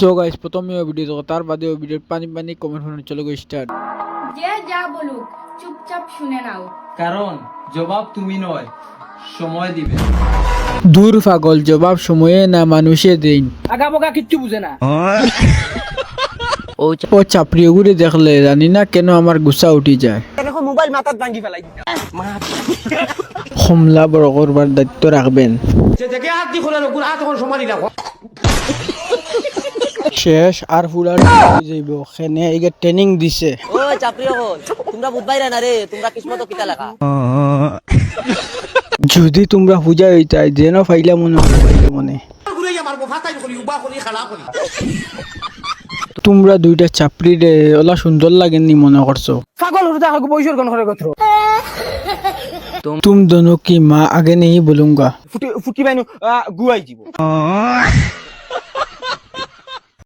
So guys প্রথমে video দেখো তার বাদে ভিডিও পানি পানি কমেন্ট ফোন চলে গো স্টার্ট। যে যা বলুক চুপচাপ শুনে নাও। কারণ জবাব তুমি নয়, সময় দিবে। দূর পাগল, জবাব সময়ে না মানুষে দেন। আগা বগা কিচ্ছু বুঝে না। ও চাপড়ি ঘুরে দেখলে জানি না কেন আমার গুসা উঠি যায়। মোবাইল মাথাত ভাঙি ফেলাই হমলা বড় করবার দায়িত্ব রাখবেন। শেষ আর ফুলার যাইব খেনে এই ট্রেনিং দিছে। ও চাকরি হল তোমরা বুঝবাইরা না রে, তোমরা কিসমত কিতা লাগা। যদি তোমরা পূজা হইতাই যেন ফাইলা মনে হয় মনে। তোমরা দুইটা চাপড়ি রে ওলা সুন্দর লাগেননি মনে করছো। পাগল হতে হাগু বইসর কোন করে কথা तुम दोनों की माँ आगे नहीं बोलूंगा। ফুটি বাইনু গুয়াই দিব।